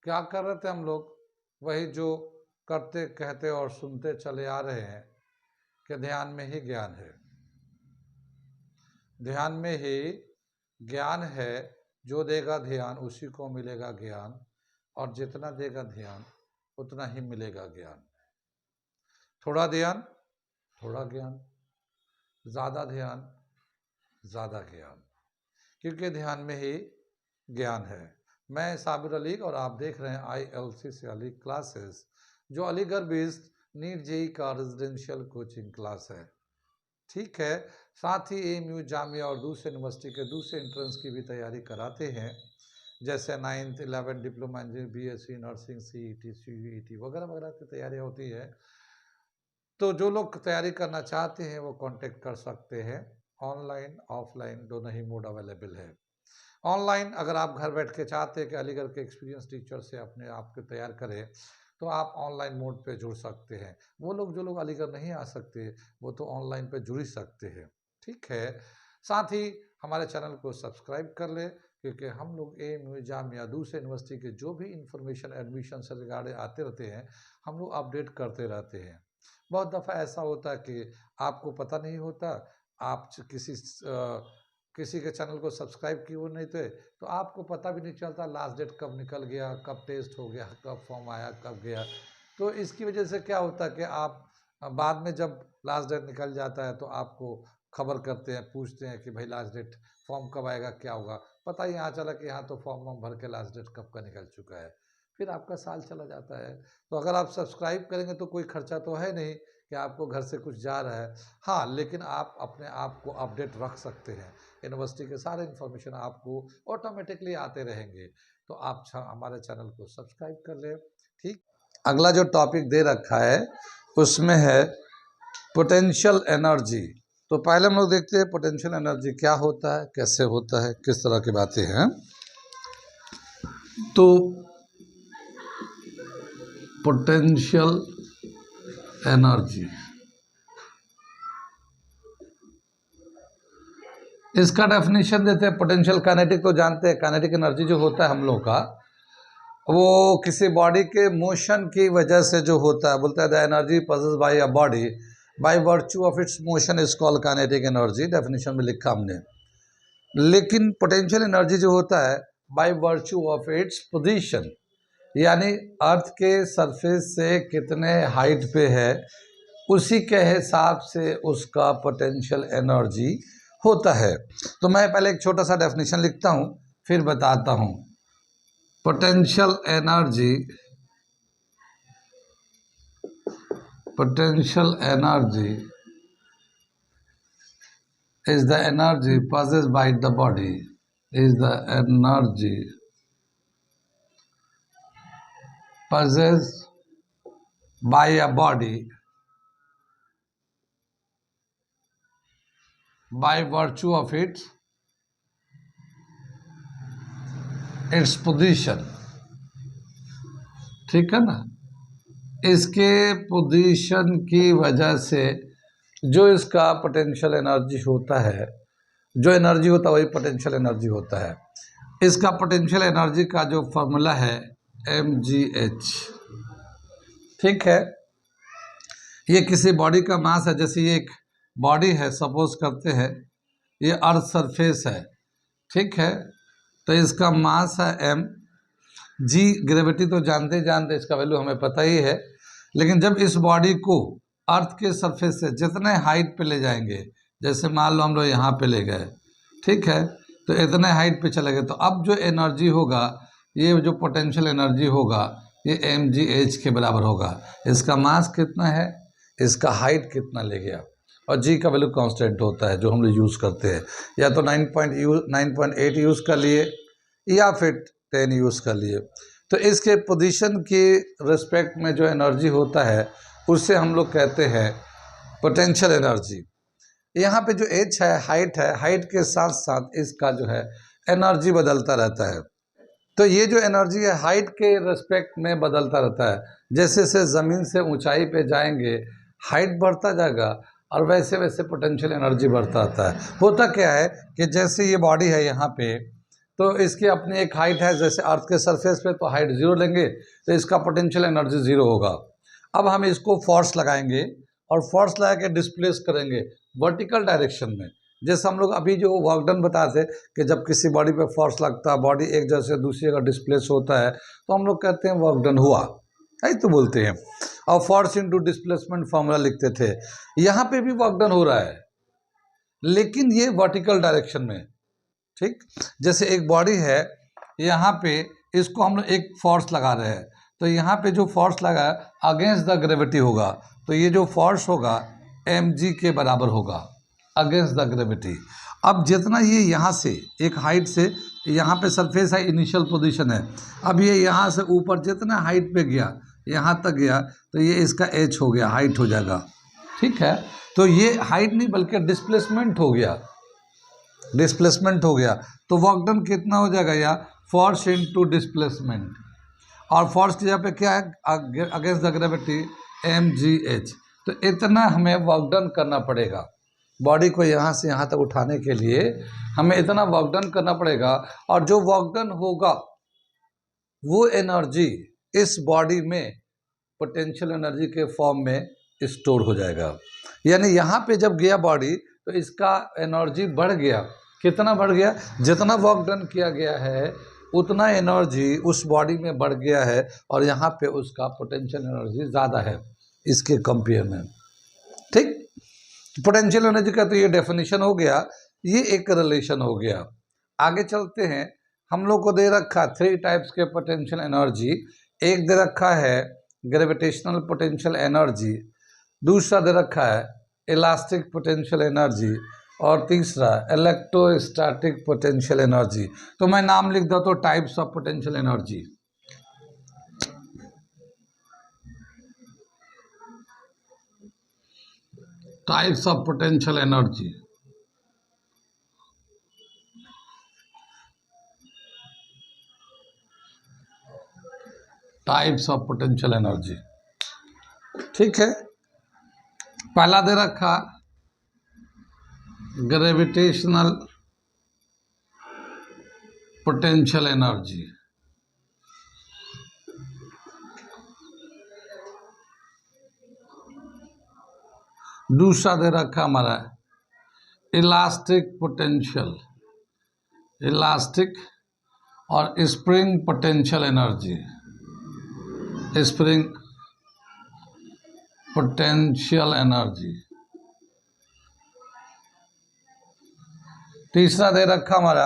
क्या कर रहे थे हम लोग? वही जो करते कहते और सुनते चले आ रहे हैं कि ध्यान में ही ज्ञान है। ध्यान में ही ज्ञान है। जो देगा ध्यान उसी को मिलेगा ज्ञान, और जितना देगा ध्यान उतना ही मिलेगा ज्ञान। थोड़ा ध्यान थोड़ा ज्ञान, ज़्यादा ध्यान ज़्यादा ज्ञान, क्योंकि ध्यान में ही ज्ञान है। मैं साबिर अली और आप देख रहे हैं ILC से अली क्लासेस, जो अलीगढ़ बेस्ड नीट जेई का रेजिडेंशियल कोचिंग क्लास है। ठीक है, साथ ही AMU जामिया और दूसरे यूनिवर्सिटी के दूसरे एंट्रेंस की भी तैयारी कराते हैं, जैसे 9th 11th diploma engineering, BSc nursing, CET CUET वगैरह वगैरह की तैयारी होती है। तो जो लोग तैयारी करना चाहते हैं वो कांटेक्ट कर सकते हैं। ऑनलाइन ऑफलाइन दोनों ही मोड अवेलेबल है। ऑनलाइन अगर आप घर बैठ के चाहते हैं कि अलीगढ़ के एक्सपीरियंस टीचर से अपने आप को तैयार करें, तो आप ऑनलाइन मोड पे जुड़ सकते हैं। वो लोग जो लोग अलीगढ़ नहीं आ सकते वो तो ऑनलाइन पे जुड़ ही सकते हैं। ठीक है, साथ ही हमारे चैनल को सब्सक्राइब कर ले, क्योंकि हम लोग AMU जामिया दूसरे यूनिवर्सिटी के जो भी इंफॉर्मेशन एडमिशन से रिगार्डेड आते रहते हैं, हम लोग अपडेट करते रहते हैं। बहुत दफ़ा ऐसा होता है कि आपको पता नहीं होता, आप किसी के चैनल को सब्सक्राइब किए हुए नहीं थे, तो आपको पता भी नहीं चलता लास्ट डेट कब निकल गया, कब टेस्ट हो गया, कब फॉर्म आया, कब गया। तो इसकी वजह से क्या होता है कि आप बाद में जब लास्ट डेट निकल जाता है तो आपको खबर करते हैं, पूछते हैं कि भाई लास्ट डेट फॉर्म कब आएगा, क्या होगा। पता ही यहाँ चला कि यहाँ तो फॉर्म वॉर्म भर के लास्ट डेट कब का निकल चुका है, फिर आपका साल चला जाता है। तो अगर आप सब्सक्राइब करेंगे तो कोई खर्चा तो है नहीं कि आपको घर से कुछ जा रहा है। हाँ, लेकिन आप अपने आप को अपडेट रख सकते हैं। यूनिवर्सिटी के सारे इन्फॉर्मेशन आपको ऑटोमेटिकली आते रहेंगे। तो आप हमारे चैनल को सब्सक्राइब कर लें। ठीक, अगला जो टॉपिक दे रखा है उसमें है पोटेंशियल एनर्जी। तो पहले हम लोग देखते हैं पोटेंशियल एनर्जी क्या होता है, कैसे होता है, किस तरह की बातें हैं। तो पोटेंशियल एनर्जी, इसका डेफिनेशन देते हैं। पोटेंशियल काइनेटिक तो जानते हैं, काइनेटिक एनर्जी जो होता है हम लोग का, वो किसी बॉडी के मोशन की वजह से जो होता है, बोलता है the energy possessed by a body by virtue of its motion is called kinetic energy. Definition में लिखा हमने। लेकिन पोटेंशियल एनर्जी जो होता है by virtue of its position, यानी अर्थ के सरफेस से कितने हाइट पे है उसी के हिसाब से उसका पोटेंशियल एनर्जी होता है। तो मैं पहले एक छोटा सा डेफिनेशन लिखता हूँ, फिर बताता हूँ। Potential energy is the energy possessed by the body, is the energy possessed by a body by virtue of its position। ठीक है ना, इसके पोजीशन की वजह से जो इसका पोटेंशियल एनर्जी होता है, जो एनर्जी होता है वही पोटेंशियल एनर्जी होता है। इसका पोटेंशियल एनर्जी का जो फॉर्मूला है mgh। ठीक है, ये किसी बॉडी का मास है। जैसे ये एक बॉडी है, सपोज करते हैं ये अर्थ सरफेस है, ठीक है, तो इसका मास है m। g ग्रेविटी तो जानते इसका वैल्यू हमें पता ही है। लेकिन जब इस बॉडी को अर्थ के सरफेस से जितने हाइट पे ले जाएंगे, जैसे मान लो हम लोग यहाँ पे ले गए, ठीक है, तो इतने हाइट पे चले गए, तो अब जो एनर्जी होगा, ये जो पोटेंशियल एनर्जी होगा, ये mgh के बराबर होगा। इसका मास कितना है, इसका हाइट कितना ले गया, और g का वैल्यू कांस्टेंट होता है जो हम लोग यूज़ करते हैं। या तो 9.8 यूज़ कर लिए या फिर 10 यूज़ कर लिए। तो इसके पोजीशन के रिस्पेक्ट में जो एनर्जी होता है उससे हम लोग कहते हैं पोटेंशियल एनर्जी। यहाँ पे जो h है, हाइट के साथ साथ इसका जो है एनर्जी बदलता रहता है। तो ये जो एनर्जी है हाइट के रिस्पेक्ट में बदलता रहता है। जैसे जैसे ज़मीन से ऊंचाई पे जाएंगे हाइट बढ़ता जाएगा, और वैसे वैसे पोटेंशियल एनर्जी बढ़ता आता है। होता क्या है कि जैसे ये बॉडी है यहाँ पे, तो इसकी अपनी एक हाइट है, जैसे अर्थ के सरफेस पे तो हाइट 0 लेंगे तो इसका पोटेंशियल एनर्जी 0 होगा। अब हम इसको फोर्स लगाएंगे और फोर्स लगा के डिस्प्लेस करेंगे वर्टिकल डायरेक्शन में। जैसे हम लोग अभी जो वर्क डन बताते कि जब किसी बॉडी पे फोर्स लगता है, बॉडी एक जगह से दूसरी जगह डिस्प्लेस होता है, तो हम लोग कहते हैं वर्क डन हुआ, है तो बोलते हैं। और फोर्स इनटू डिस्प्लेसमेंट फॉर्मूला लिखते थे। यहाँ पे भी वर्क डन हो रहा है, लेकिन ये वर्टिकल डायरेक्शन में। ठीक, जैसे एक बॉडी है, यहाँ पे इसको हम लोग एक फोर्स लगा रहे हैं, तो यहाँ पे जो फोर्स लगा है अगेंस्ट द ग्रेविटी होगा, तो ये जो फोर्स होगा mg के बराबर होगा अगेंस्ट द ग्रेविटी। अब जितना ये यहाँ से एक हाइट से, यहाँ पे सरफेस है, इनिशियल पोजीशन है, अब ये यहाँ से ऊपर जितना हाइट पे गया, यहाँ तक गया, तो ये इसका h हो गया, हाइट हो जाएगा। ठीक है, तो ये हाइट नहीं बल्कि डिस्प्लेसमेंट हो गया, डिस्प्लेसमेंट हो गया। तो वर्क डन कितना हो जाएगा, या फोर्स इनटू डिस्प्लेसमेंट, और फोर्स की जगह पे क्या है अगेंस्ट द ग्रेविटी mgh। तो इतना हमें वर्क डन करना पड़ेगा, बॉडी को यहाँ से यहाँ तक उठाने के लिए हमें इतना वर्क डन करना पड़ेगा। और जो वर्क डन होगा वो एनर्जी इस बॉडी में पोटेंशियल एनर्जी के फॉर्म में स्टोर हो जाएगा। यानी यहाँ पे जब गया बॉडी तो इसका एनर्जी बढ़ गया। कितना बढ़ गया, जितना वर्क डन किया गया है उतना एनर्जी उस बॉडी में बढ़ गया है, और यहाँ पे उसका पोटेंशियल एनर्जी ज़्यादा है इसके कंपेयर में। ठीक, पोटेंशियल एनर्जी का तो ये डेफिनेशन हो गया, ये एक रिलेशन हो गया। आगे चलते हैं, हम लोग को दे रखा 3 टाइप्स के पोटेंशियल एनर्जी। एक दे रखा है ग्रेविटेशनल पोटेंशियल एनर्जी, दूसरा दे रखा है इलास्टिक पोटेंशियल एनर्जी, और तीसरा इलेक्ट्रोस्टैटिक पोटेंशियल एनर्जी। तो मैं नाम लिख देता हूँ types of potential energy. Types of potential energy, types of potential energy. ठीक है, पहला दे रखा ग्रेविटेशनल पोटेंशियल एनर्जी, दूसरा दे रखा हमारा इलास्टिक पोटेंशियल, इलास्टिक और spring potential energy, spring potential energy. तीसरा दे रखा हमारा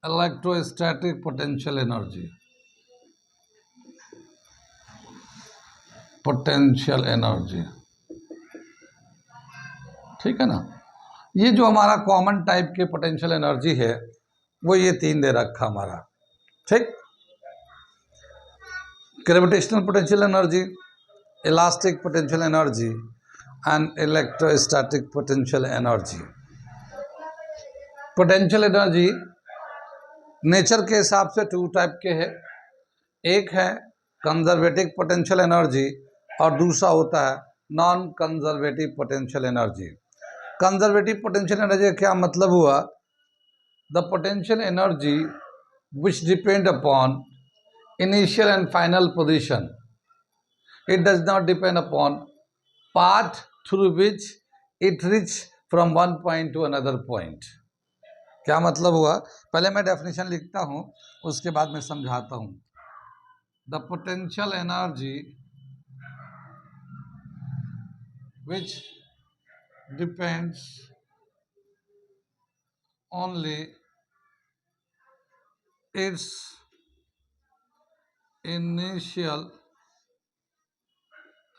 electrostatic potential energy, potential energy. ठीक है ना, ये जो हमारा कॉमन टाइप के पोटेंशियल एनर्जी है वो ये 3 दे रखा हमारा। ठीक, gravitational potential energy, elastic potential energy and electrostatic potential energy. Potential energy nature के हिसाब से 2 टाइप के हैं, एक है कंजर्वेटिव पोटेंशियल एनर्जी और दूसरा होता है non conservative potential energy. Conservative potential energy का क्या मतलब हुआ, the potential energy which depend upon initial and final position. It does not depend upon path through which it reach from one point to another point. क्या मतलब हुआ, पहले मैं definition लिखता हूँ उसके बाद मैं समझाता हूँ। The potential energy which depends only its initial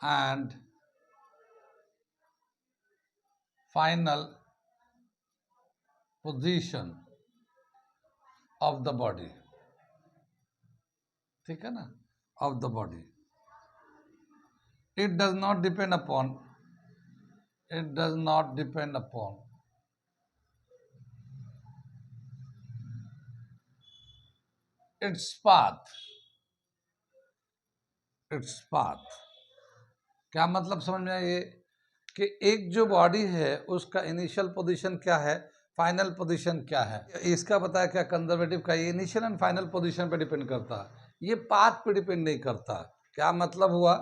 and final position of the body। ठीक है ना, of the body। It does not depend upon its path। क्या मतलब समझ में आइए कि एक जो बॉडी है उसका इनिशियल पोजीशन क्या है, फाइनल पोजीशन क्या है, इसका बताया क्या कंजर्वेटिव का, ये इनिशियल एंड फाइनल पोजीशन पे डिपेंड करता है, ये पाथ पे डिपेंड नहीं करता। क्या मतलब हुआ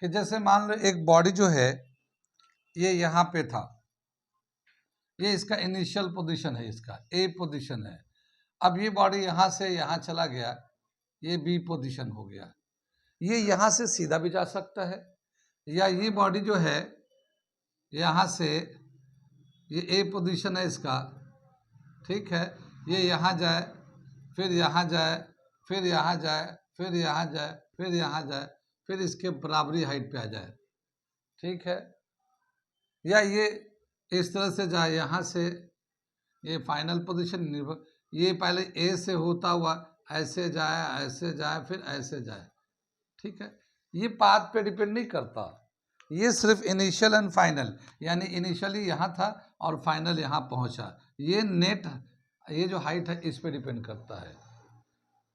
कि जैसे मान लो एक बॉडी जो है ये यहाँ पे था, ये इसका इनिशियल पोजीशन है, इसका ए पोजीशन है। अब ये बॉडी यहाँ से यहाँ चला गया, ये बी पोजीशन हो गया। ये यहाँ से सीधा भी जा सकता है, या ये बॉडी जो है यहाँ से, ये ए पोजीशन है इसका, ठीक है, ये यहाँ जाए, फिर यहाँ जाए, फिर यहाँ जाए, फिर यहाँ जाए, फिर यहाँ जाए, फिर इसके बराबरी हाइट पे आ जाए, ठीक है, या ये इस तरह से जाए, यहाँ से ये फाइनल पोजीशन, ये पहले ए से होता हुआ ऐसे जाए फिर ऐसे जाए, ठीक है। ये पाथ पे डिपेंड नहीं करता, ये सिर्फ इनिशियल एंड फाइनल, यानी इनिशियली यहाँ था और फाइनल यहाँ पहुँचा, ये नेट, ये जो हाइट है इस पे डिपेंड करता है,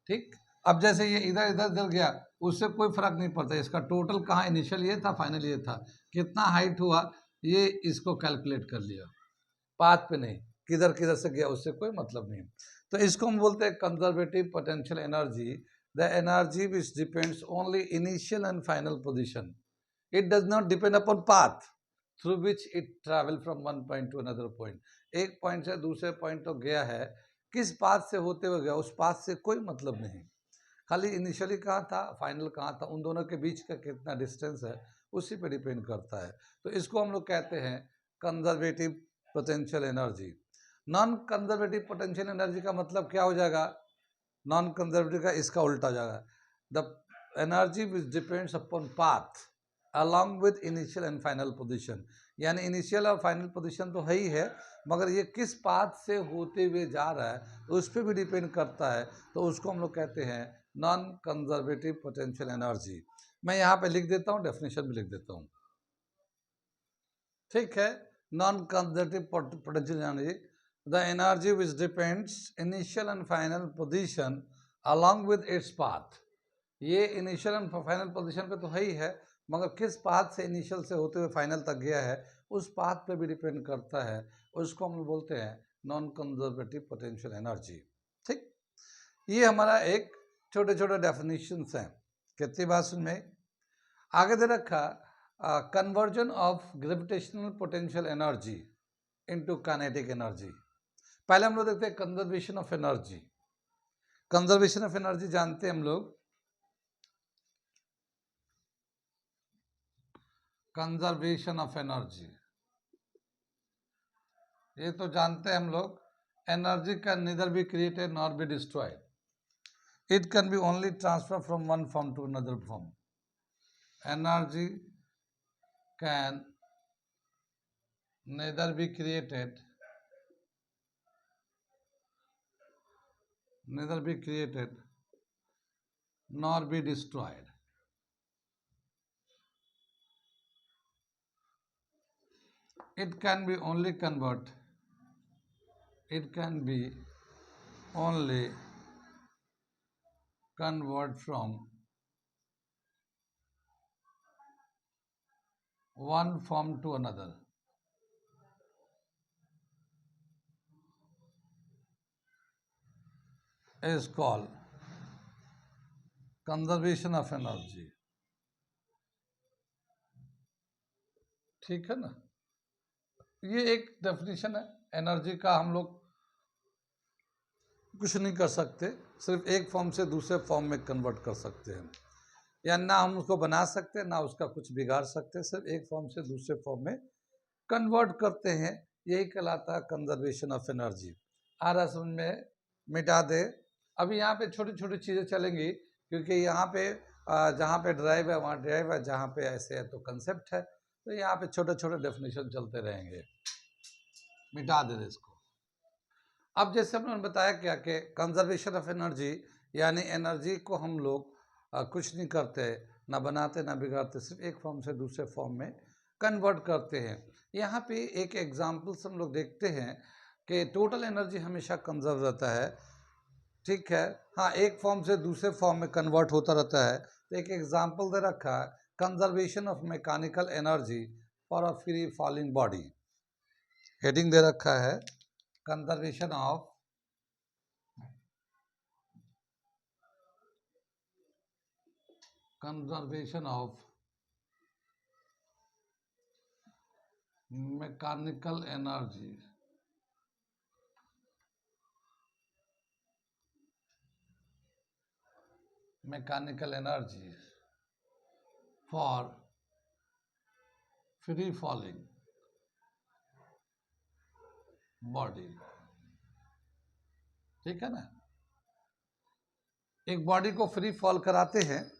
ठीक। अब जैसे ये इधर इधर इधर गया, उससे कोई फर्क नहीं पड़ता, इसका टोटल कहाँ इनिशियल ये था, फाइनल ये था, कितना हाइट हुआ ये इसको कैलकुलेट कर लिया, पाथ पे नहीं, किधर किधर से गया उससे कोई मतलब नहीं। तो इसको हम बोलते हैं conservative potential energy, the energy which depends only initial and final position, it does not depend upon path through which it travel from one point two another point. एक पॉइंट से दूसरे पॉइंट तो गया है, किस पाथ से होते हुए गया उस पाथ से कोई मतलब नहीं, खाली इनिशियली कहाँ था फाइनल कहाँ था, उन दोनों के बीच का कितना डिस्टेंस है उसी पे डिपेंड करता है। तो इसको हम लोग कहते हैं conservative potential energy. Non conservative potential energy का मतलब क्या हो जाएगा, नॉन कंजर्वेटिव का इसका उल्टा हो जाएगा, the energy which depends upon path along with initial and final position, यानी इनिशियल और फाइनल पोजीशन तो है ही है, मगर ये किस पाथ से होते हुए जा रहा है उस पर भी डिपेंड करता है, तो उसको हम लोग कहते हैं नॉन कंजर्वेटिव पोटेंशियल एनर्जी। मैं यहाँ पे लिख देता हूँ, डेफिनेशन भी लिख देता हूँ, ठीक है। Non conservative potential energy, the energy which depends initial and final position along with its path, ये इनिशियल एंड फाइनल पोजीशन पे तो है ही है, मगर किस पाथ से इनिशियल से होते हुए फाइनल तक गया है उस पाथ पे भी डिपेंड करता है, उसको हम बोलते हैं नॉन कंजर्वेटिव पोटेंशियल एनर्जी, ठीक। ये हमारा एक छोटे छोटे डेफिनेशंस हैं, कितनी बात सुन में। आगे दे रखा conversion of gravitational potential energy into kinetic energy. पहले हम लोग देखते हैं conservation of energy. Conservation of energy जानते हैं हम लोग, कंजर्वेशन ऑफ एनर्जी ये तो जानते हैं हम लोग, energy can neither be created nor be destroyed, it can be only transferred from one form to another form. Energy can neither be created nor be destroyed. It can be only convert from one form to another. Is called conservation of energy, ठीक है ना। ये एक definition है, energy का हम लोग कुछ नहीं कर सकते, सिर्फ एक फॉर्म से दूसरे फॉर्म में कन्वर्ट कर सकते हैं, या ना हम उसको बना सकते हैं ना उसका कुछ बिगाड़ सकते हैं, सिर्फ एक फॉर्म से दूसरे फॉर्म में कन्वर्ट करते हैं, यही कहलाता है कंजर्वेशन ऑफ एनर्जी। आ रहा समझ में, मिटा दे। अभी यहाँ पे छोटी छोटी चीज़ें चलेंगी, क्योंकि यहाँ पे जहाँ पे ड्राइव है वहाँ ड्राइव है, जहाँ पे ऐसे है तो कंसेप्ट है, तो यहाँ पे छोटे छोटे डेफिनेशन चलते रहेंगे, मिटा दे इसको। अब जैसे हमने बताया क्या कि कंजर्वेशन ऑफ एनर्जी यानी एनर्जी को हम लोग कुछ नहीं करते, ना बनाते ना बिगाड़ते, सिर्फ एक फॉर्म से दूसरे फॉर्म में कन्वर्ट करते हैं। यहाँ पे एक एग्जांपल्स हम लोग देखते हैं कि टोटल एनर्जी हमेशा कंजर्व रहता है, ठीक है। हाँ, एक फॉर्म से दूसरे फॉर्म में कन्वर्ट होता रहता है। तो एक एग्जांपल दे रखा है, conservation of mechanical energy for a free falling body, heading दे रखा है conservation of mechanical energy for free falling body. ठीक है ना, एक बॉडी को फ्री फॉल कराते हैं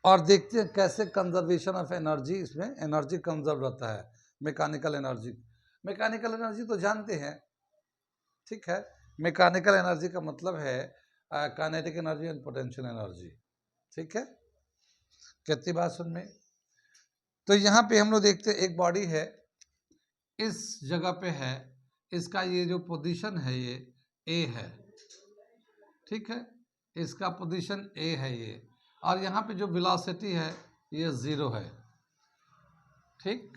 और देखते हैं कैसे कंजर्वेशन ऑफ एनर्जी, इसमें एनर्जी कंजर्व रहता है। मैकेनिकल एनर्जी तो जानते हैं, ठीक है। मैकेनिकल एनर्जी का मतलब है kinetic energy and potential energy, ठीक है। कितनी बात सुन में। तो यहाँ पे हम लोग देखते हैं एक बॉडी है, इस जगह पे है, इसका ये जो पोजीशन है ये ए है, ठीक है, इसका पोजीशन ए है ये, और यहाँ पे जो वेलोसिटी है ये 0 है, ठीक।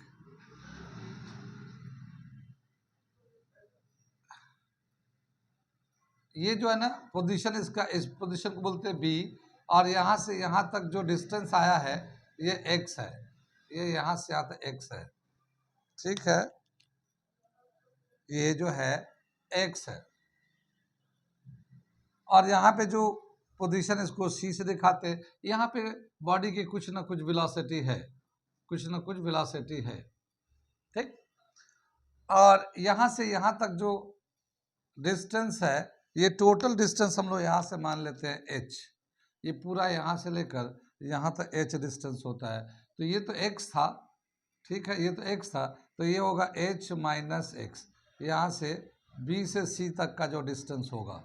ये जो है ना पोजीशन, इसका इस पोजीशन को बोलते हैं बी, और यहाँ से यहाँ तक जो डिस्टेंस आया है ये एक्स है, ये यहाँ से यहाँ तक एक्स है, ठीक है, ये जो है एक्स है। और यहाँ पे जो पोजीशन इसको सी से दिखाते हैं, यहाँ पे बॉडी की कुछ ना कुछ वेलोसिटी है, कुछ ना कुछ वेलोसिटी है, ठीक। और यहाँ से यहाँ तक जो डिस्टेंस है, ये टोटल डिस्टेंस हम लोग यहाँ से मान लेते हैं h, ये पूरा यहाँ से लेकर यहाँ तक h डिस्टेंस होता है। तो ये तो x था, ठीक है, ये तो x था, तो ये होगा h माइनस एक्स, यहाँ से b से c तक का जो डिस्टेंस होगा,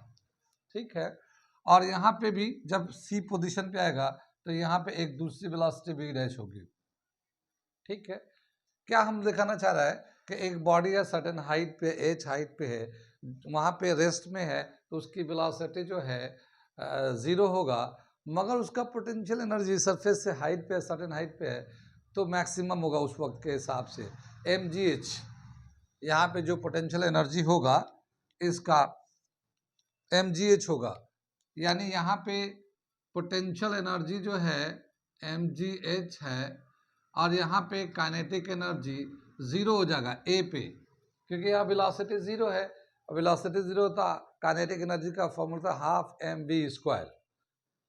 ठीक है। और यहाँ पे भी जब c पोजीशन पे आएगा तो यहाँ पे एक दूसरी वेलोसिटी v डैश होगी, ठीक है। क्या हम दिखाना चाह रहा है कि एक बॉडी या सर्टेन हाइट पे, h हाइट पे है, वहाँ पे रेस्ट में है, तो उसकी वेलोसिटी जो है 0 होगा, मगर उसका पोटेंशियल एनर्जी सरफेस से हाइट पे, सर्टेन हाइट पे है, तो मैक्सिमम होगा उस वक्त के हिसाब से mgh। यहाँ पे जो पोटेंशियल एनर्जी होगा इसका mgh होगा, यानी यहाँ पे पोटेंशियल एनर्जी जो है mgh है, और यहाँ पे काइनेटिक एनर्जी 0 हो जाएगा ए पे, क्योंकि यहाँ वेलोसिटी 0 है, वेलोसिटी 0 होता, काइनेटिक एनर्जी का फॉर्मूला था हाफ mv²,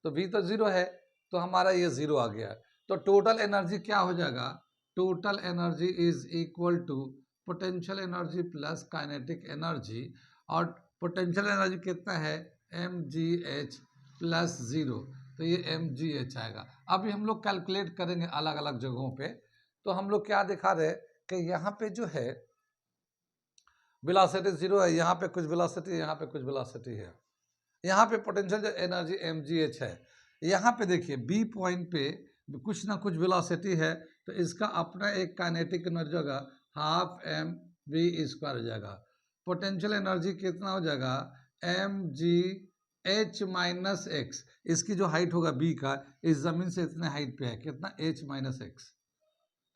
तो v तो 0 है, तो हमारा ये 0 आ गया। तो टोटल एनर्जी क्या हो जाएगा, total energy is equal to potential energy plus kinetic energy, और पोटेंशियल एनर्जी कितना है mgh प्लस 0, तो ये mgh आएगा। अभी हम लोग कैलकुलेट करेंगे अलग अलग जगहों पे। तो हम लोग क्या दिखा रहे हैं कि यहाँ पे जो है वेलोसिटी 0 है, यहाँ पे कुछ वेलोसिटी, यहाँ पे कुछ वेलोसिटी है, यहाँ पे पोटेंशियल एनर्जी mgh है, यहाँ पे देखिए बी पॉइंट पे कुछ ना कुछ वेलोसिटी है, तो इसका अपना एक काइनेटिक एनर्जी होगा हाफ mv² हो जाएगा। पोटेंशियल एनर्जी कितना हो जाएगा mgh माइनस एक्स, इसकी जो हाइट होगा बी का, इस जमीन से इतने हाइट पे है, कितना h माइनस एक्स,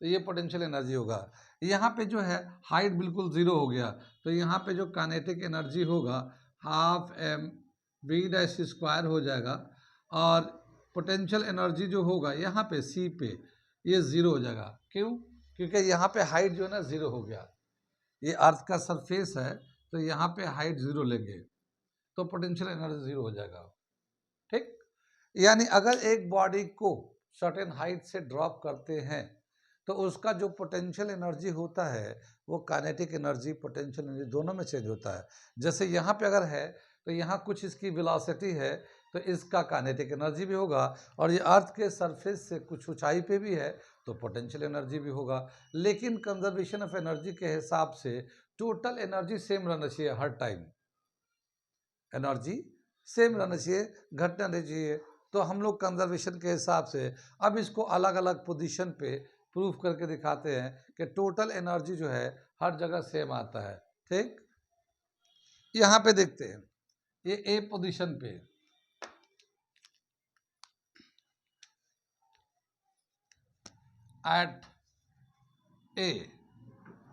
तो ये पोटेंशियल एनर्जी होगा। यहाँ पे जो है हाइट बिल्कुल 0 हो गया, तो यहाँ पे जो काइनेटिक एनर्जी होगा हाफ mv² हो जाएगा, और पोटेंशियल एनर्जी जो होगा यहाँ पे सी पे ये 0 हो जाएगा। क्यों? क्योंकि यहाँ पे हाइट जो है ना 0 हो गया, ये अर्थ का सरफेस है, तो यहाँ पे हाइट 0 लेंगे, तो पोटेंशियल एनर्जी 0 हो जाएगा, ठीक। यानी अगर एक बॉडी को सर्टेन हाइट से ड्रॉप करते हैं तो उसका जो पोटेंशियल एनर्जी होता है वो काइनेटिक एनर्जी, पोटेंशियल एनर्जी दोनों में चेंज होता है। जैसे यहाँ पे अगर है तो यहाँ कुछ इसकी वेलोसिटी है, तो इसका काइनेटिक एनर्जी भी होगा, और ये अर्थ के सरफेस से कुछ ऊंचाई पे भी है तो पोटेंशियल एनर्जी भी होगा। लेकिन कंजर्वेशन ऑफ एनर्जी के हिसाब से टोटल एनर्जी सेम रहना चाहिए हर टाइम, एनर्जी सेम रहना चाहिए, घटना नहीं चाहिए। तो हम लोग कंजर्वेशन के हिसाब से अब इसको अलग अलग पोजीशन पे प्रूफ करके दिखाते हैं कि टोटल एनर्जी जो है हर जगह सेम आता है, ठीक। यहाँ पे देखते हैं, ये ए पोजीशन पे एट ए,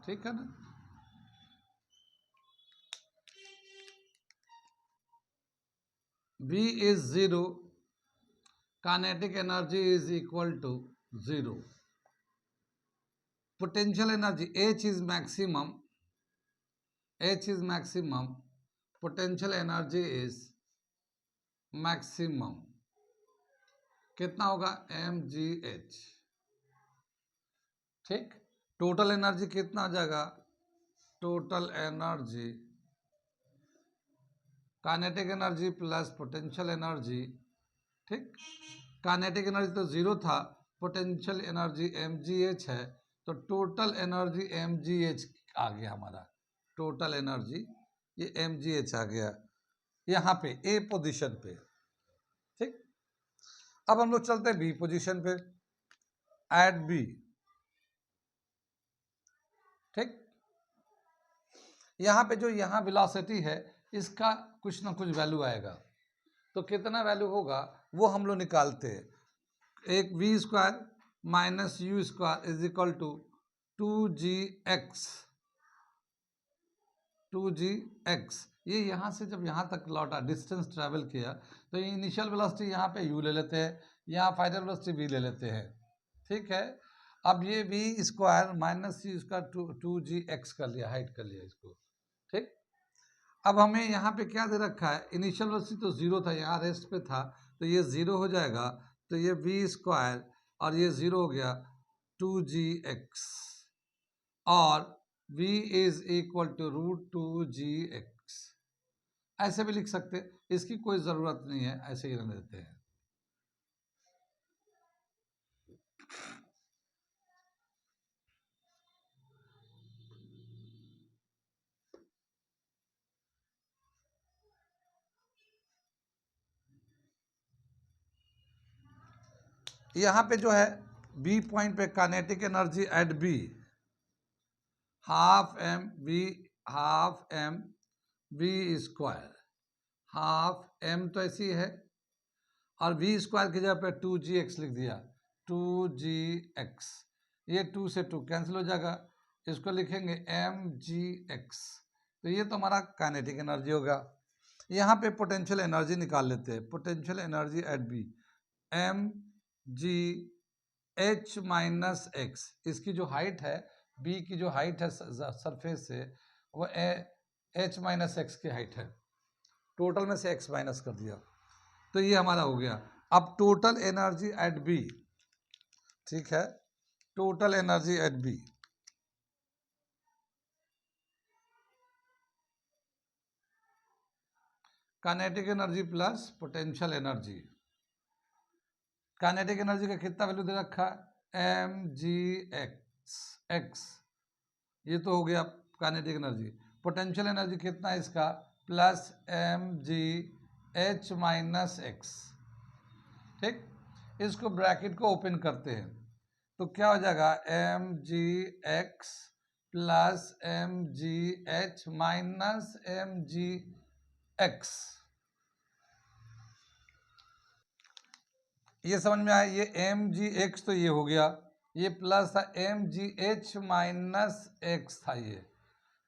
ठीक है ना, V is 0, kinetic energy is equal to 0. Potential energy H is maximum, potential energy is maximum, कितना होगा mgh, ठीक। टोटल एनर्जी कितना आ जाएगा, total energy kinetic energy plus potential energy, ठीक। काइनेटिक एनर्जी तो 0 था, पोटेंशियल एनर्जी mgh है, तो टोटल एनर्जी mgh आ गया हमारा, टोटल एनर्जी ये mgh आ गया यहाँ पे ए पोजीशन पे, ठीक। अब हम लोग चलते हैं बी पोजीशन पे, एट बी, ठीक। यहाँ पे जो यहाँ वेलोसिटी है इसका कुछ ना कुछ वैल्यू आएगा, तो कितना वैल्यू होगा वो हम लोग निकालते हैं। एक V square minus U square is equal to 2gx, ये यहाँ से जब यहाँ तक लौटा, डिस्टेंस ट्रैवल किया, तो ये इनिशियल वेलोसिटी यहाँ पे u ले लेते हैं, यहाँ फाइनल वेलोसिटी v ले लेते हैं, ठीक है। अब ये v स्क्वायर माइनस सी स्क्वायर 2gx कर लिया, हाइट कर लिया इसको, ठीक। अब हमें यहाँ पे क्या दे रखा है, इनिशियल वेलोसिटी तो 0 था, यहाँ रेस्ट पे था, तो ये 0 हो जाएगा, तो ये v स्क्वायर और ये 0 हो गया 2gx, और v is equal to √2gx, ऐसे भी लिख सकते, इसकी कोई ज़रूरत नहीं है, ऐसे ही रहने देते हैं। यहाँ पे जो है बी पॉइंट पे kinetic energy at B half M V square, half M तो ऐसी है, और वी स्क्वायर की जगह पे 2gx लिख दिया, 2gx, ये 2 से 2 कैंसिल हो जाएगा, इसको लिखेंगे mgx, तो ये तो हमारा काइनेटिक एनर्जी होगा। यहाँ पे पोटेंशियल एनर्जी निकाल लेते हैं, potential energy at B mgh minus X, इसकी जो हाइट है, बी की जो हाइट है सरफेस से, वो h माइनस एक्स की हाइट है, टोटल में से x माइनस कर दिया, तो ये हमारा हो गया। अब टोटल एनर्जी एट बी, ठीक है, total energy at B, kinetic energy plus potential energy, kinetic energy का कितना वैल्यू दे रखा है mgx, ये तो हो गया काइनेटिक एनर्जी। पोटेंशियल एनर्जी कितना है इसका, प्लस mgh माइनस एक्स, ठीक। इसको ब्रैकेट को ओपन करते हैं, तो क्या हो जाएगा mgx plus mgh minus mgx, ये समझ में आया। ये mgx तो ये हो गया, ये प्लस था mgh माइनस x था ये,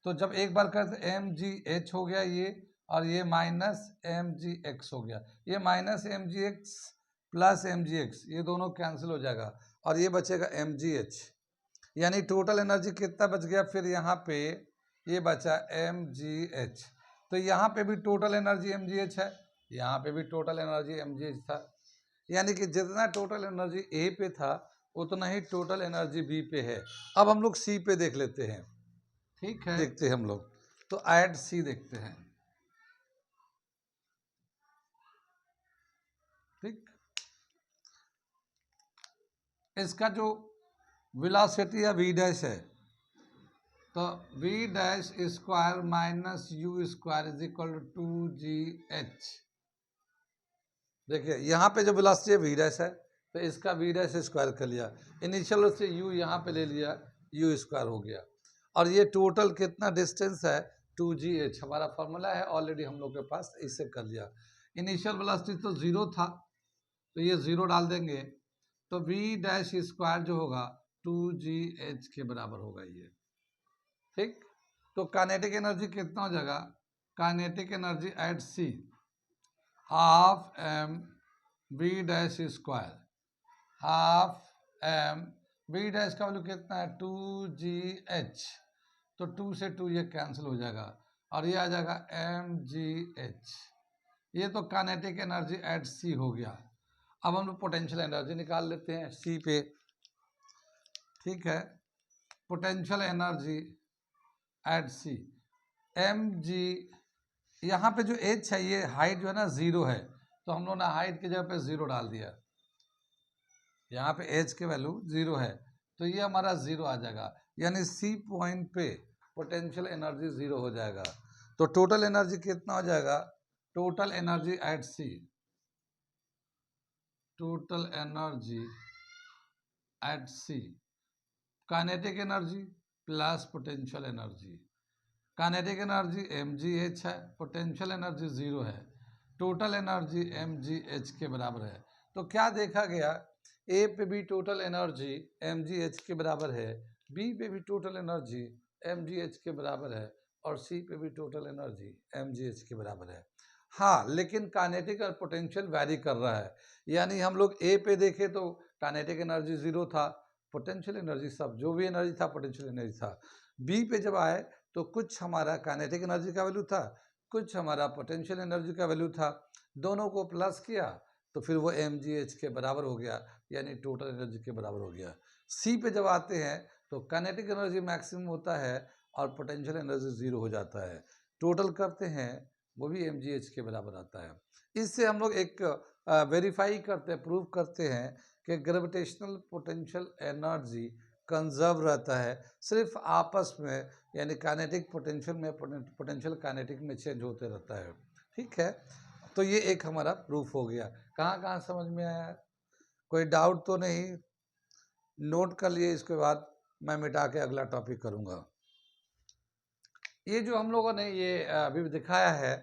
तो जब एक बार करते mgh हो गया ये, और ये माइनस mgx हो गया, ये माइनस mgx प्लस mgx ये दोनों कैंसिल हो जाएगा, और ये बचेगा mgh, यानी टोटल एनर्जी कितना बच गया, फिर यहाँ पे ये बचा mgh, तो यहाँ पे भी टोटल एनर्जी mgh है, यहाँ पे भी टोटल एनर्जी mgh था, यानी कि जितना टोटल एनर्जी ए पे था उतना ही टोटल एनर्जी बी पे है। अब हम लोग सी पे देख लेते हैं, ठीक है, देखते हैं हम लोग, तो एट सी देखते हैं, ठीक। इसका जो वेलोसिटी या वी डैश है, तो V dash square minus U square is equal to 2gh, देखिए यहाँ पे जो वेलोसिटी है वी डैश है, तो इसका वी डैश स्क्वायर कर लिया, इनिशियल से यू यहाँ पे ले लिया, यू स्क्वायर हो गया, और ये टोटल कितना डिस्टेंस है 2gh, हमारा फॉर्मूला है ऑलरेडी हम लोग के पास, इससे कर लिया। इनिशियल वेलोसिटी तो 0 था, तो ये 0 डाल देंगे, तो वी डैश स्क्वायर जो होगा 2gh के बराबर होगा ये, ठीक। तो काइनेटिक एनर्जी कितना हो जाएगा, kinetic energy at C half M B dash square, half M B dash का वैल्यू कितना है 2GH, तो 2 से 2 ये कैंसिल हो जाएगा और ये आ जाएगा mgh। ये तो काइनेटिक एनर्जी एट सी हो गया। अब हम लोग पोटेंशियल एनर्जी निकाल लेते हैं सी पे, ठीक है। Potential energy at C mg, यहाँ पे जो h है ये हाइट जो है ना 0 है, तो हम लोग ने हाइट की जगह पे 0 डाल दिया। यहाँ पे h की वैल्यू 0 है तो ये हमारा 0 आ जाएगा, यानी सी पॉइंट पे पोटेंशियल एनर्जी 0 हो जाएगा। तो टोटल एनर्जी कितना हो जाएगा, total energy at C, total energy at C, kinetic energy plus potential energy. Kinetic energy mgh है, पोटेंशियल एनर्जी 0 है, टोटल एनर्जी mgh के बराबर है। तो क्या देखा गया, ए पे भी टोटल एनर्जी mgh के बराबर है, बी पे भी टोटल एनर्जी mgh के बराबर है और सी पे भी टोटल एनर्जी mgh के बराबर है। हाँ, लेकिन काइनेटिक और पोटेंशियल वैरी कर रहा है, यानी हम लोग ए पे देखें तो काइनेटिक एनर्जी 0 था, पोटेंशियल एनर्जी सब जो भी एनर्जी था पोटेंशियल एनर्जी था। बी पे जब आए तो कुछ हमारा काइनेटिक एनर्जी का वैल्यू था, कुछ हमारा पोटेंशियल एनर्जी का वैल्यू था, दोनों को प्लस किया तो फिर वो mgh के बराबर हो गया, यानी टोटल एनर्जी के बराबर हो गया। सी पे जब आते हैं तो काइनेटिक एनर्जी मैक्सिमम होता है और पोटेंशियल एनर्जी 0 हो जाता है, टोटल करते हैं वो भी mgh के बराबर आता है। इससे हम लोग एक वेरीफाई करते हैं, प्रूव करते हैं कि ग्रेविटेशनल पोटेंशियल एनर्जी कंजर्व रहता है, सिर्फ आपस में यानी काइनेटिक पोटेंशियल में पोटेंशियल काइनेटिक में चेंज होते रहता है, ठीक है। तो ये एक हमारा प्रूफ हो गया। कहाँ कहाँ समझ में आया, कोई डाउट तो नहीं, नोट कर लिए, इसके बाद मैं मिटा के अगला टॉपिक करूँगा। ये जो हम लोगों ने ये अभी दिखाया है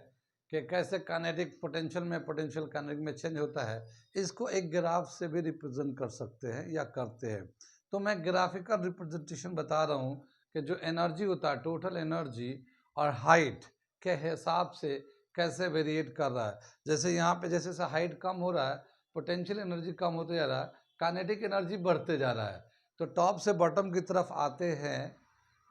कि कैसे काइनेटिक पोटेंशियल में पोटेंशियल काइनेटिक में चेंज होता है, इसको एक ग्राफ से भी रिप्रेजेंट कर सकते हैं या करते हैं। तो मैं ग्राफिकल रिप्रेजेंटेशन बता रहा हूँ कि जो एनर्जी होता है टोटल एनर्जी और हाइट के हिसाब से कैसे वेरिएट कर रहा है। जैसे यहाँ पे जैसे जैसे हाइट कम हो रहा है पोटेंशियल एनर्जी कम होते जा रहा है, काइनेटिक एनर्जी बढ़ते जा रहा है। तो टॉप से बॉटम की तरफ आते हैं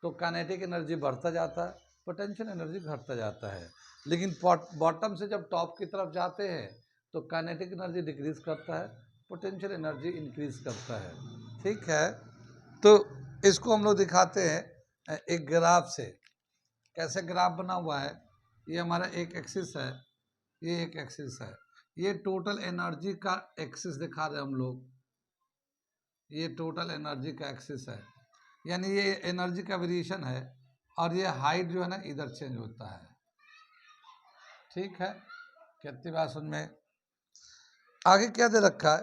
तो काइनेटिक एनर्जी बढ़ता जाता है, पोटेंशियल एनर्जी घटता जाता है। लेकिन बॉटम से जब टॉप की तरफ जाते हैं तो काइनेटिक एनर्जी डिक्रीज करता है, पोटेंशियल एनर्जी इंक्रीज करता है, ठीक है। तो इसको हम लोग दिखाते हैं एक ग्राफ से। कैसे ग्राफ बना हुआ है, ये हमारा एक एक्सिस है, ये एक एक्सिस है, ये टोटल एनर्जी का एक्सिस दिखा रहे हैं हम लोग, ये टोटल एनर्जी का एक्सिस है, यानी ये एनर्जी का वेरिएशन है और ये हाइट जो है ना इधर चेंज होता है, ठीक है। कितनी बात समझ में। आगे क्या दे रखा है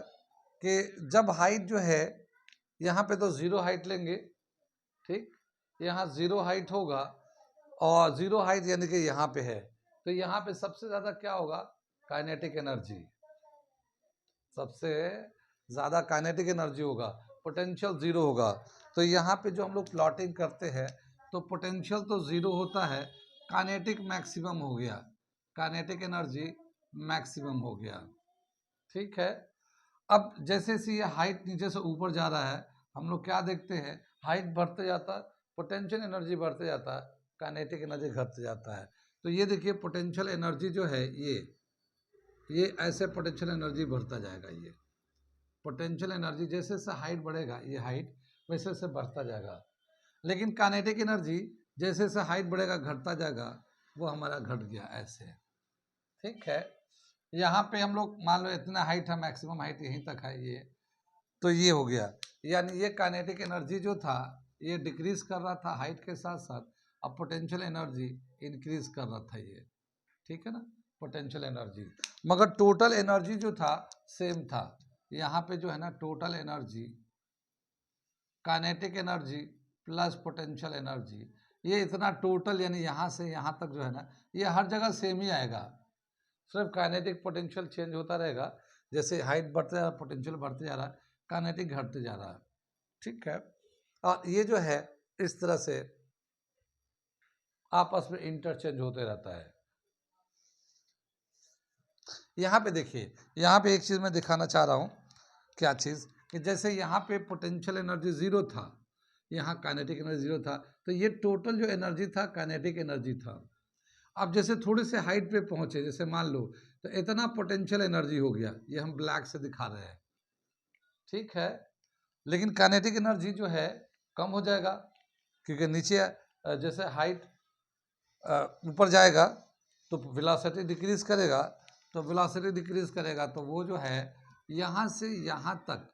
कि जब हाइट जो है यहाँ पे तो 0 हाइट लेंगे, ठीक, यहाँ 0 हाइट होगा और 0 हाइट यानी कि यहाँ पे है, तो यहाँ पे सबसे ज़्यादा क्या होगा, काइनेटिक एनर्जी, सबसे ज़्यादा काइनेटिक एनर्जी होगा, पोटेंशियल 0 होगा। तो यहाँ पे जो हम लोग प्लॉटिंग करते हैं तो पोटेंशियल तो 0 होता है, काइनेटिक मैक्सिमम हो गया, काइनेटिक एनर्जी मैक्सिमम हो गया, ठीक है। अब जैसे जैसे ये हाइट नीचे से ऊपर जा रहा है हम लोग क्या देखते हैं, हाइट बढ़ते जाता है, पोटेंशियल एनर्जी बढ़ते जाता है, काइनेटिक एनर्जी घटते जाता है। तो ये देखिए पोटेंशियल एनर्जी जो है ये ऐसे पोटेंशियल एनर्जी बढ़ता जाएगा, ये पोटेंशियल एनर्जी जैसे जैसे हाइट बढ़ेगा ये हाइट वैसे वैसे बढ़ता जाएगा। लेकिन काइनेटिक एनर्जी जैसे जैसे हाइट बढ़ेगा घटता जाएगा, वो हमारा घट गया ऐसे, ठीक है। यहाँ पे हम लोग मान लो इतना हाइट है, मैक्सिमम हाइट यहीं तक है ये, तो ये हो गया, यानी ये काइनेटिक एनर्जी जो था ये डिक्रीज कर रहा था हाइट के साथ साथ, अब पोटेंशियल एनर्जी इंक्रीज कर रहा था ये, ठीक है ना, पोटेंशियल एनर्जी। मगर टोटल एनर्जी जो था सेम था, यहाँ पे जो है ना total energy kinetic energy plus potential energy, ये इतना टोटल यानी यहाँ से यहाँ तक जो है ना ये हर जगह सेम ही आएगा, सिर्फ काइनेटिक पोटेंशियल चेंज होता रहेगा, जैसे हाइट बढ़ते जा रहा है पोटेंशियल बढ़ते जा रहा है, काइनेटिक घटते जा रहा है, ठीक है। और ये जो है इस तरह से आपस में इंटरचेंज होते रहता है। यहाँ पे देखिए, यहाँ पे एक चीज़ मैं दिखाना चाह रहा हूँ, क्या चीज़, कि जैसे यहाँ पे पोटेंशियल एनर्जी ज़ीरो था, यहाँ काइनेटिक एनर्जी ज़ीरो था, तो ये टोटल जो एनर्जी था काइनेटिक एनर्जी था। अब जैसे थोड़े से हाइट पे पहुँचे, जैसे मान लो तो इतना पोटेंशियल एनर्जी हो गया, ये हम ब्लैक से दिखा रहे हैं, ठीक है। लेकिन काइनेटिक एनर्जी जो है कम हो जाएगा, क्योंकि नीचे जैसे हाइट ऊपर जाएगा तो वेलोसिटी डिक्रीज करेगा, तो वेलोसिटी डिक्रीज करेगा तो वो जो है यहाँ से यहाँ तक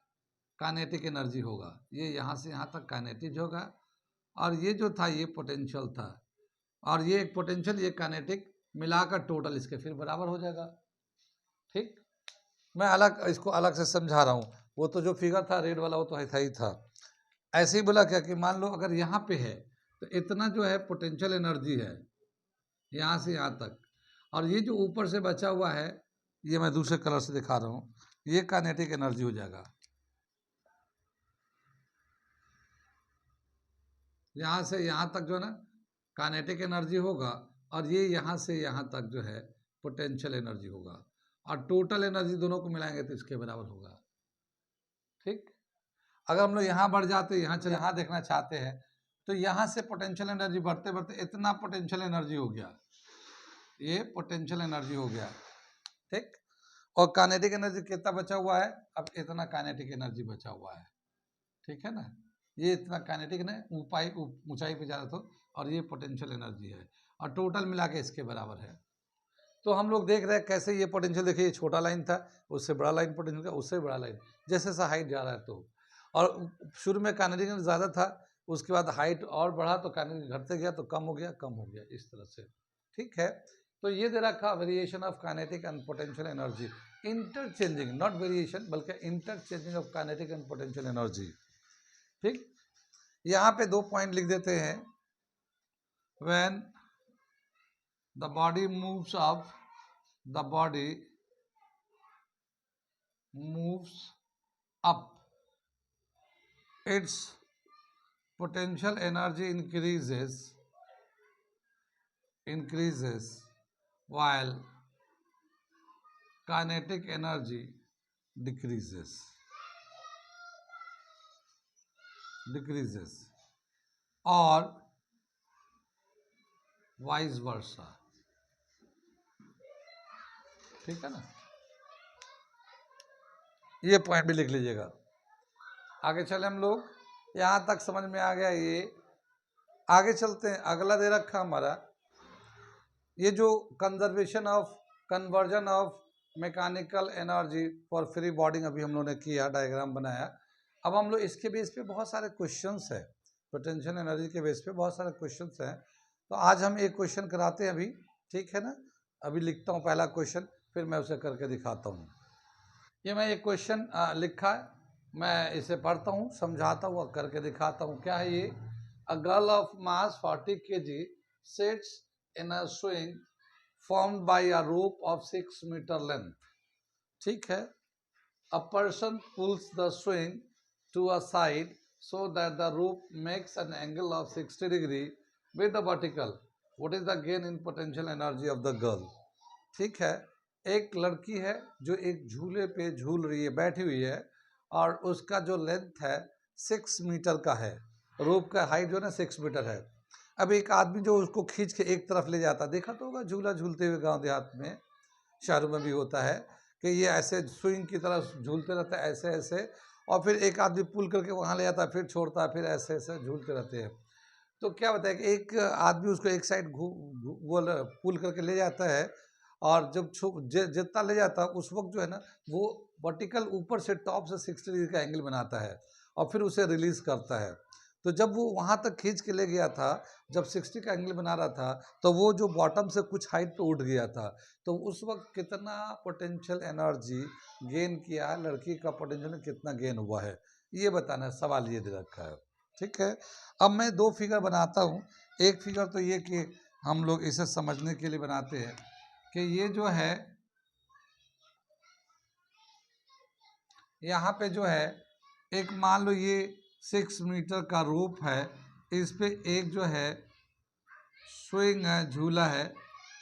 काइनेटिक एनर्जी होगा, ये यहाँ से यहाँ तक काइनेटिक होगा, और ये जो था ये पोटेंशियल था, और ये एक पोटेंशियल ये काइनेटिक मिलाकर टोटल इसके फिर बराबर हो जाएगा। ठीक, मैं अलग इसको अलग से समझा रहा हूँ, वो तो जो फिगर था रेड वाला वो तो ऐसा ही था। ऐसे ही बोला क्या कि मान लो अगर यहाँ पे है तो इतना जो है पोटेंशियल एनर्जी है यहाँ से यहाँ तक, और ये जो ऊपर से बचा हुआ है ये मैं दूसरे कलर से दिखा रहा हूँ, ये काइनेटिक एनर्जी हो जाएगा। यहाँ से यहाँ तक जो है ना काइनेटिक एनर्जी होगा, और ये यहाँ से यहाँ तक जो है पोटेंशियल एनर्जी होगा, और टोटल एनर्जी दोनों को मिलाएंगे तो इसके बराबर होगा। ठीक, अगर हम लोग यहाँ बढ़ जाते, यहाँ चले, यहाँ देखना चाहते हैं, तो यहाँ से पोटेंशियल एनर्जी बढ़ते बढ़ते इतना पोटेंशियल एनर्जी हो गया, ये पोटेंशियल एनर्जी हो गया। ठीक, और काइनेटिक एनर्जी कितना बचा हुआ है, अब इतना काइनेटिक एनर्जी बचा हुआ है, ठीक है ना, ये इतना काइनेटिक ने ऊंचाई पे जा रहा था, और ये पोटेंशियल एनर्जी है, और टोटल मिला के इसके बराबर है। तो हम लोग देख रहे हैं कैसे ये पोटेंशियल, देखिए ये छोटा लाइन था, उससे बड़ा लाइन पोटेंशियल था, उससे बड़ा लाइन, जैसे जैसा हाइट जा रहा है तो, और शुरू में काइनेटिक एनर्जी ज़्यादा था, उसके बाद हाइट और बढ़ा तो काइनेटिक घटते गया तो कम हो गया, कम हो गया, इस तरह से। ठीक है, तो ये दे रखा variation of kinetic and potential energy, interchanging, not variation बल्कि interchanging of kinetic and potential energy. ठीक, यहाँ पे 2 पॉइंट लिख देते हैं, when the body moves up, the body moves up, its potential energy increases while kinetic energy decreases और vice versa. ठीक है ना, ये पॉइंट भी लिख लीजिएगा। आगे चले हम लोग, यहाँ तक समझ में आ गया ये, आगे चलते हैं। अगला दे रखा हमारा ये जो conversion of mechanical energy for free body, अभी हम लोगों ने किया, डायग्राम बनाया। अब हम लोग इसके बेस पे बहुत सारे क्वेश्चंस है, पोटेंशियल एनर्जी के बेस पे बहुत सारे क्वेश्चंस हैं, तो आज हम एक क्वेश्चन कराते हैं अभी, ठीक है ना। अभी लिखता हूँ पहला क्वेश्चन, फिर मैं उसे करके दिखाता हूँ। ये मैं एक क्वेश्चन लिखा है, मैं इसे पढ़ता हूँ, समझाता हूँ और करके दिखाता हूँ। क्या है ये? A girl of mass 40 kg sits in a swing formed by a rope of 6 meter length. ठीक है, a person pulls the swing to a side so that the rope makes an angle of 60 degree with the vertical. What is the gain in potential energy of the girl? ठीक है, एक लड़की है जो एक झूले पे झूल रही है, बैठी हुई है, और उसका जो लेंथ है 6 मीटर का है, रोप का हाइट जो है ना 6 मीटर है। अब एक आदमी जो उसको खींच के एक तरफ ले जाता, देखा तो होगा झूला झूलते हुए गांव देहात में, शहरों में भी होता है कि ये ऐसे स्विंग की तरह झूलते रहता है, ऐसे ऐसे, और फिर एक आदमी पुल करके वहाँ ले जाता है, फिर छोड़ता है, फिर ऐसे ऐसे झूलते रहते हैं। तो क्या होता है कि एक आदमी उसको एक साइड वो पुल करके ले जाता है, और जब जितना ले जाता है उस वक्त जो है ना वो वर्टिकल ऊपर से टॉप से 60 डिग्री का एंगल बनाता है, और फिर उसे रिलीज करता है। तो जब वो वहाँ तक खींच के ले गया था, जब 60 का एंगल बना रहा था, तो वो जो बॉटम से कुछ हाइट पे उठ गया था, तो उस वक्त कितना पोटेंशियल एनर्जी गेन किया है, लड़की का पोटेंशियल कितना गेन हुआ है, ये बताना है, सवाल ये दे रखा है। ठीक है, अब मैं 2 फिगर बनाता हूँ। एक फिगर तो ये कि हम लोग इसे समझने के लिए बनाते हैं कि ये जो है यहाँ पे जो है एक मान लो ये 6 मीटर का रोप है, इस पे एक जो है स्विंग है, झूला है,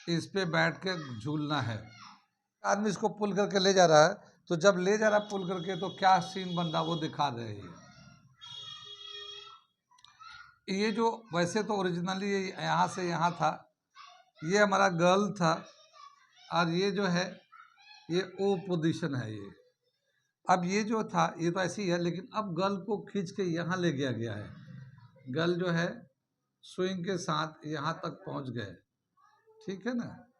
इस पे बैठ के झूलना है। आदमी इसको पुल करके ले जा रहा है, तो जब ले जा रहा है पुल करके तो क्या सीन बन रहा वो दिखा रहे हैं। ये जो वैसे तो ओरिजिनली ये यहाँ से यहाँ था, ये हमारा गर्ल था, और ये जो है ये ओ पोजीशन है ये। अब ये जो था ये तो ऐसी है, लेकिन अब गर्ल को खींच के यहाँ ले गया गया है। गर्ल जो है स्विंग के साथ यहाँ तक पहुँच गए, ठीक है ना।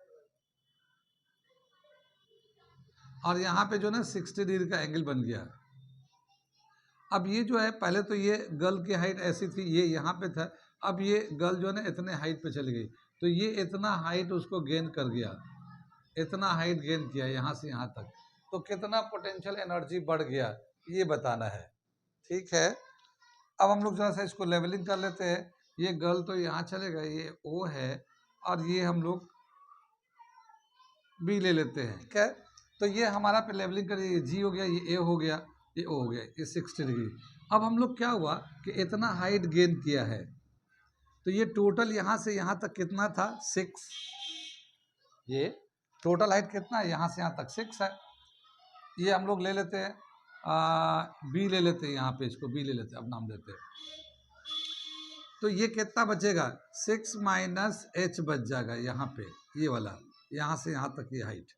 और यहाँ पे जो ना 60 डिग्री का एंगल बन गया। अब ये जो है पहले तो ये गर्ल की हाइट ऐसी थी, ये यहाँ पे था, अब ये गर्ल जो है ना इतने हाइट पे चली गई, तो ये इतना हाइट उसको गेन कर गया, इतना हाइट गेन किया यहाँ से यहाँ तक, तो कितना पोटेंशियल एनर्जी बढ़ गया ये बताना है, ठीक है। अब हम लोग जरा सा इसको लेवलिंग कर लेते हैं। ये गर्ल तो यहाँ चलेगा, ये ओ है, और ये हम लोग बी ले लेते हैं, ठीक है। तो ये हमारा पे लेवलिंग करिए, ये जी हो गया, ये ए हो गया, ये ओ हो गया, ये 60 डिग्री। अब हम लोग क्या हुआ कि इतना हाइट गेन किया है, तो ये टोटल यहाँ से यहाँ तक कितना था 6, ये टोटल हाइट कितना है यहाँ से यहाँ तक 6 है। ये हम लोग ले लेते हैं बी ले लेते हैं, यहाँ पे इसको बी ले लेते हैं, अब नाम देते हैं। तो ये कितना बचेगा 6 माइनस एच बच जाएगा यहाँ पे, ये वाला यहाँ से यहाँ तक ये हाइट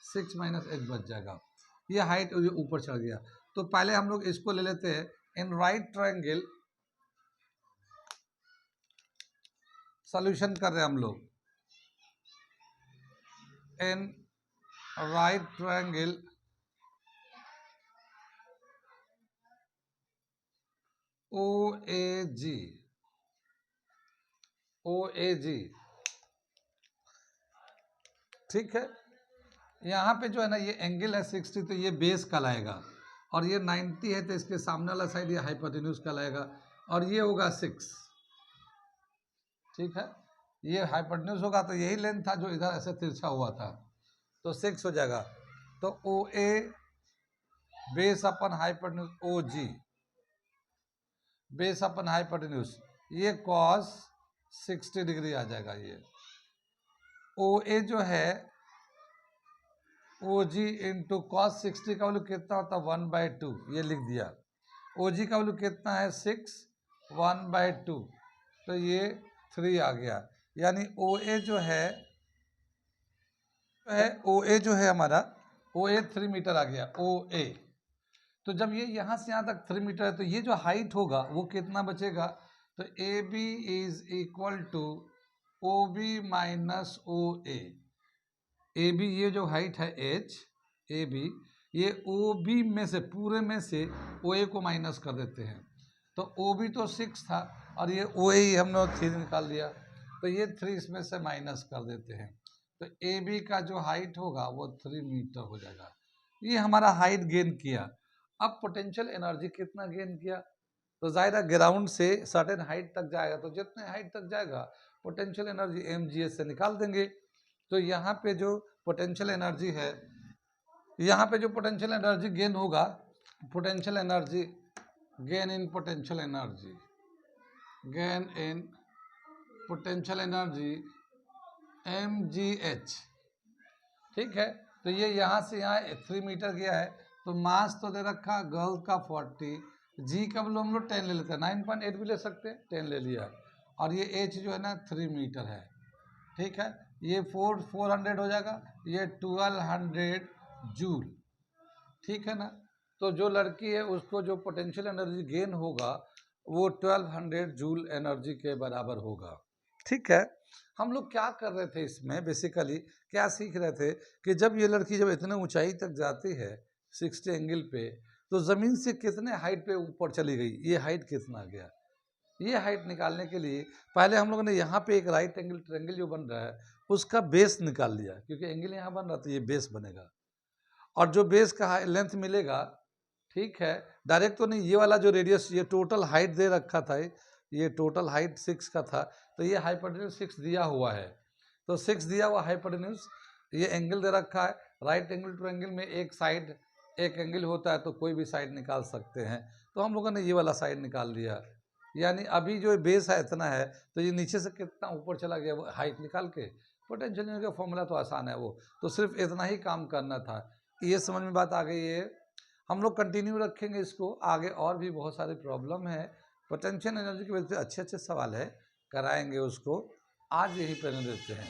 6 माइनस एच बच जाएगा, ये हाइट ऊपर चढ़ गया। तो पहले हम लोग इसको ले लेते हैं, इन राइट ट्रायंगल सॉल्यूशन कर रहे हैं हम लोग, इन राइट ट्रायंगल ओ ए जी, ठीक है। यहाँ पे जो है ना ये एंगल है 60, तो ये बेस कहलाएगा, और ये 90 है तो इसके सामने वाला साइड ये हाइपोटेन्यूज कहलाएगा, और ये होगा 6, ठीक है। ये हाइपोटेन्यूज होगा तो यही लेंथ था जो इधर ऐसे तिरछा हुआ था, तो 6 हो जाएगा। तो ओ ए बेस अपन हाइपोटेन्यूज, ओ जी बेस अपन हाइपोटेन्यूज, ये कॉस 60 डिग्री आ जाएगा। ये ओ ए जो है ओ जी इंटू कॉस 60 का वैल्यू कितना होता है 1/2, ये लिख दिया। ओ जी का वैल्यू कितना है 6, 1/2, तो ये 3 आ गया। यानी ओ ए जो है हमारा ओ ए 3 मीटर आ गया, ओ ए। तो जब ये यहाँ से यहाँ तक 3 मीटर है, तो ये जो हाइट होगा वो कितना बचेगा, तो A B is equal to O B minus O A. A B ये जो हाइट है एच ए बी, ये ओ बी में से पूरे में से ओ ए को माइनस कर देते हैं, तो ओ बी तो 6 था और ये ओ ए ही हमने 3 निकाल लिया, तो ये 3 इसमें से माइनस कर देते हैं, तो ए बी का जो हाइट होगा वो 3 मीटर हो जाएगा। ये हमारा हाइट गेन किया। अब पोटेंशियल एनर्जी कितना गेन किया, तो जाहिर है ग्राउंड से सर्टेन हाइट तक जाएगा, तो जितने हाइट तक जाएगा पोटेंशियल एनर्जी mgs से निकाल देंगे। तो यहाँ पे जो पोटेंशियल एनर्जी है, यहाँ पे जो पोटेंशियल एनर्जी गेन होगा, potential energy gain in potential energy, gain in potential energy mgh, ठीक है। तो ये यहाँ से यहाँ 3 मीटर गया है, तो मास तो दे रखा गर्ल का 40, जी का वैल्यू हम लोग 10 ले लेते हैं, 9.8 भी ले सकते हैं, 10 ले लिया, और ये एच जो है ना 3 मीटर है, ठीक है। ये 400 हो जाएगा, ये 1200 जूल, ठीक है ना। तो जो लड़की है उसको जो पोटेंशियल एनर्जी गेन होगा वो 1200 जूल एनर्जी के बराबर होगा, ठीक है। हम लोग क्या कर रहे थे इसमें, बेसिकली क्या सीख रहे थे कि जब ये लड़की जब इतने ऊंचाई तक जाती है 60 एंगल पे, तो ज़मीन से कितने हाइट पे ऊपर चली गई, ये हाइट कितना गया। ये हाइट निकालने के लिए पहले हम लोगों ने यहाँ पे एक राइट एंगल ट्रायंगल जो बन रहा है उसका बेस निकाल लिया, क्योंकि एंगल यहाँ बन रहा तो ये बेस बनेगा, और जो बेस का लेंथ मिलेगा, ठीक है, डायरेक्ट तो नहीं, ये वाला जो रेडियस, ये टोटल हाइट दे रखा था, ये टोटल हाइट 6 का था, तो ये हाइपोटेन्यूज 6 दिया हुआ है, तो 6 दिया हुआ हाइपोटेन्यूज, ये एंगल दे रखा है। राइट एंगल टू एंगल में एक साइड एक एंगल होता है, तो कोई भी साइड निकाल सकते हैं, तो हम लोगों ने ये वाला साइड निकाल लिया। यानी अभी जो बेस है इतना है, तो ये नीचे से कितना ऊपर चला गया वो हाइट निकाल के, पोटेंशियल एनर्जी का फॉर्मूला तो आसान है, वो तो सिर्फ इतना ही काम करना था। ये समझ में बात आ गई है। हम लोग कंटिन्यू रखेंगे इसको आगे, और भी बहुत सारे प्रॉब्लम है पोटेंशियल एनर्जी की वजह से। अच्छे अच्छे सवाल है, कराएंगे उसको। आज यही प्रेरणा देते हैं।